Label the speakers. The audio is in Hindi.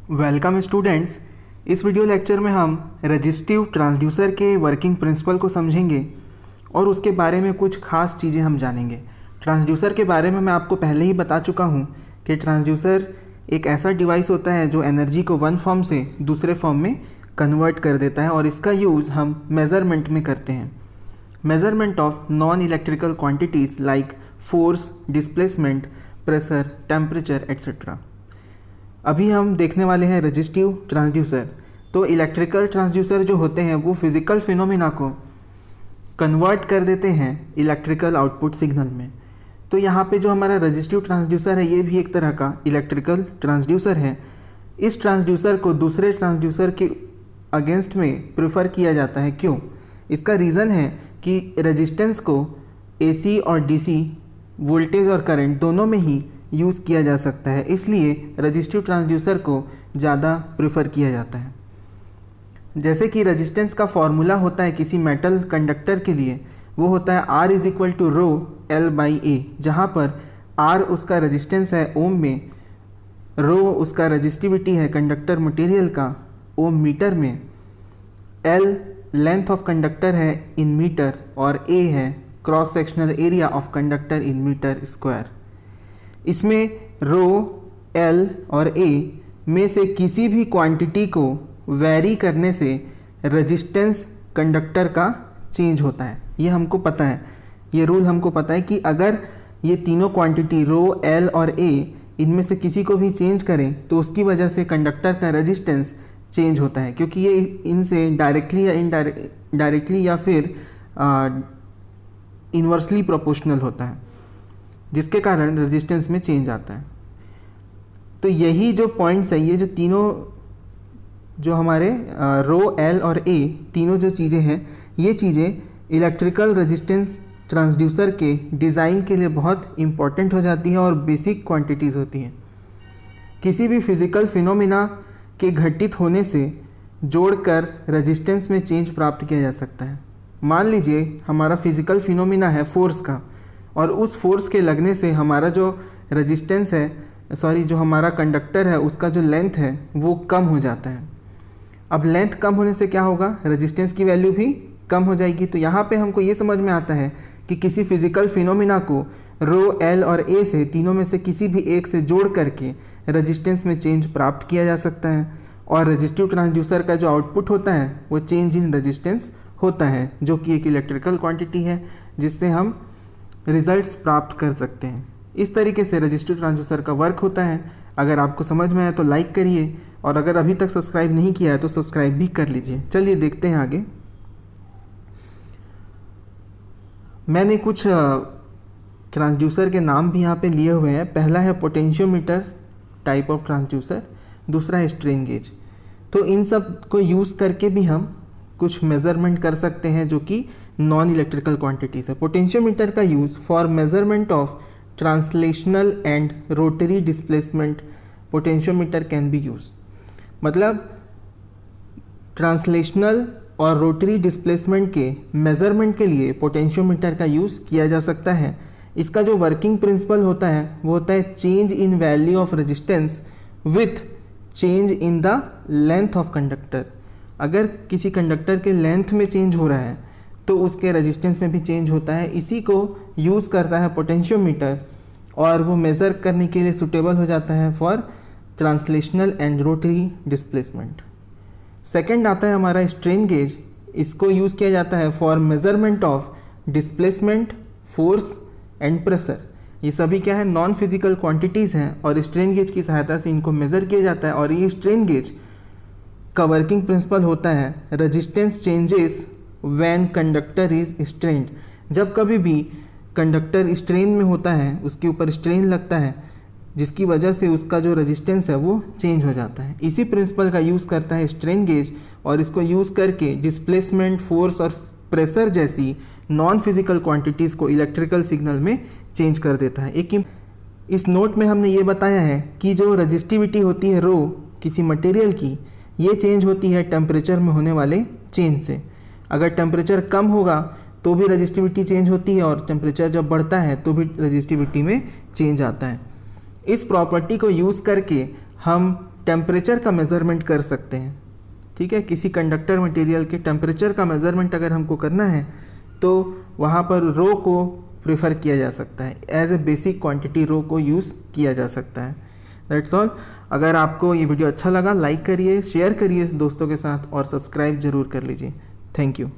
Speaker 1: Welcome students. इस वीडियो लेक्चर में हम रजिस्टिव ट्रांसड्यूसर के वर्किंग प्रिंसिपल को समझेंगे और उसके बारे में कुछ खास चीज़ें हम जानेंगे। ट्रांसड्यूसर के बारे में मैं आपको पहले ही बता चुका हूँ कि ट्रांसड्यूसर एक ऐसा डिवाइस होता है जो एनर्जी को वन फॉर्म से दूसरे फॉर्म में कन्वर्ट कर देता है और इसका यूज़ हम मेज़रमेंट में करते हैं। Measurement of non electrical quantities like force, displacement, pressure, temperature etcetera. अभी हम देखने वाले हैं रजिस्टिव ट्रांसड्यूसर। तो इलेक्ट्रिकल ट्रांसड्यूसर जो होते हैं वो फिज़िकल फिनोमिना को कन्वर्ट कर देते हैं इलेक्ट्रिकल आउटपुट सिग्नल में। तो यहाँ पे जो हमारा रजिस्टिव ट्रांसड्यूसर है ये भी एक तरह का इलेक्ट्रिकल ट्रांसड्यूसर है। इस ट्रांसड्यूसर को दूसरे ट्रांसड्यूसर के अगेंस्ट में प्रेफर किया जाता है। क्यों? इसका रीज़न है कि रेजिस्टेंस को AC और DC वोल्टेज और करंट दोनों में ही यूज़ किया जा सकता है, इसलिए रजिस्टिव ट्रांसड्यूसर को ज़्यादा प्रेफर किया जाता है। जैसे कि रेजिस्टेंस का फॉर्मूला होता है किसी मेटल कंडक्टर के लिए, वो होता है R is equal to rho L/A, जहाँ पर R उसका रेजिस्टेंस है ओम में, रो उसका रेजिस्टिविटी है कंडक्टर मटेरियल का ओम मीटर में, L लेंथ ऑफ कंडक्टर है इन मीटर और A है cross sectional area of conductor in metre square. इसमें रो, L और A में से किसी भी क्वांटिटी को वैरी करने से रेजिस्टेंस कंडक्टर का चेंज होता है। ये हमको पता है, ये रूल हमको पता है कि अगर ये तीनों क्वांटिटी रो, L और A इनमें से किसी को भी चेंज करें तो उसकी वजह से कंडक्टर का रेजिस्टेंस चेंज होता है, क्योंकि ये इनसे डायरेक्टली या इनडायरेक्टली या फिर इन्वर्सली प्रोपोर्शनल होता है, जिसके कारण रेजिस्टेंस में चेंज आता है। तो यही जो पॉइंट्स है, ये जो तीनों जो हमारे रो, L और A तीनों जो चीज़ें हैं, ये चीज़ें इलेक्ट्रिकल रेजिस्टेंस ट्रांसड्यूसर के डिज़ाइन के लिए बहुत इम्पॉर्टेंट हो जाती हैं और बेसिक क्वांटिटीज़ होती हैं। किसी भी फिज़िकल फिनोमिना के घटित होने से जोड़कर रेजिस्टेंस में चेंज प्राप्त किया जा सकता है। मान लीजिए हमारा फिज़िकल फिनोमिना है फोर्स का, और उस फोर्स के लगने से हमारा जो रेजिस्टेंस है, जो हमारा कंडक्टर है, उसका जो लेंथ है वो कम हो जाता है। अब लेंथ कम होने से क्या होगा? रेजिस्टेंस की वैल्यू भी कम हो जाएगी। तो यहाँ पे हमको ये समझ में आता है कि किसी फिज़िकल फिनोमिना को रो, L और A से तीनों में से किसी भी एक से जोड़ करके रेजिस्टेंस में चेंज प्राप्त किया जा सकता है, और रजिस्टिव ट्रांसड्यूसर का जो आउटपुट होता है वो चेंज इन रेजिस्टेंस होता है, जो कि एक इलेक्ट्रिकल क्वांटिटी है जिससे हम रिजल्ट्स प्राप्त कर सकते हैं। इस तरीके से रजिस्टिव ट्रांसड्यूसर का वर्क होता है। अगर आपको समझ में आए तो लाइक करिए, और अगर अभी तक सब्सक्राइब नहीं किया है तो सब्सक्राइब भी कर लीजिए। चलिए देखते हैं आगे। मैंने कुछ ट्रांसड्यूसर के नाम भी यहाँ पे लिए हुए हैं। पहला है पोटेंशियोमीटर टाइप ऑफ ट्रांसड्यूसर, दूसरा है स्ट्रेन गेज। तो इन सब को यूज़ करके भी हम कुछ मेज़रमेंट कर सकते हैं जो कि नॉन इलेक्ट्रिकल क्वांटिटीज़ है। पोटेंशियोमीटर का use for measurement of translational and rotary displacement potentiometer can be use. मतलब ट्रांसलेशनल और रोटरी डिस्प्लेसमेंट के मेज़रमेंट के लिए पोटेंशियोमीटर का यूज़ किया जा सकता है। इसका जो वर्किंग प्रिंसिपल होता है वो होता है change in value of resistance with change in the length of conductor. अगर किसी कंडक्टर के लेंथ में चेंज हो रहा है तो उसके रेजिस्टेंस में भी चेंज होता है। इसी को यूज़ करता है पोटेंशियोमीटर, और वो मेज़र करने के लिए सूटेबल हो जाता है for translational and rotary displacement. Second आता है हमारा स्ट्रेन गेज। इसको यूज़ किया जाता है for measurement of displacement, force and pressure. ये सभी क्या है? नॉन फिजिकल क्वांटिटीज़ हैं, और स्ट्रेन गेज की सहायता से इनको मेज़र किया जाता है। और ये स्ट्रेन गेज का वर्किंग प्रिंसिपल होता है resistance changes when conductor is strained. जब कभी भी कंडक्टर स्ट्रेन में होता है, उसके ऊपर स्ट्रेन लगता है, जिसकी वजह से उसका जो रेजिस्टेंस है वो चेंज हो जाता है। इसी प्रिंसिपल का यूज़ करता है स्ट्रेन गेज, और इसको यूज़ करके डिस्प्लेसमेंट, फोर्स और प्रेशर जैसी नॉन फिजिकल क्वांटिटीज़ को इलेक्ट्रिकल सिग्नल में चेंज कर देता है। एक इस नोट में हमने ये बताया है कि जो रजिस्टिविटी होती है रो किसी मटेरियल की, ये चेंज होती है टेम्परेचर में होने वाले चेंज से। अगर टेम्परेचर कम होगा तो भी रजिस्टिविटी चेंज होती है, और टेम्परेचर जब बढ़ता है तो भी रजिस्टिविटी में चेंज आता है। इस प्रॉपर्टी को यूज़ करके हम टेम्परेचर का मेज़रमेंट कर सकते हैं। ठीक है, किसी कंडक्टर मटेरियल के टेम्परेचर का मेज़रमेंट अगर हमको करना है तो वहाँ पर रो को प्रेफर किया जा सकता है, एज ए बेसिक क्वांटिटी रो को यूज़ किया जा सकता है। That's all. अगर आपको ये वीडियो अच्छा लगा, लाइक करिए, शेयर करिए दोस्तों के साथ और सब्सक्राइब ज़रूर कर लीजिए। Thank you.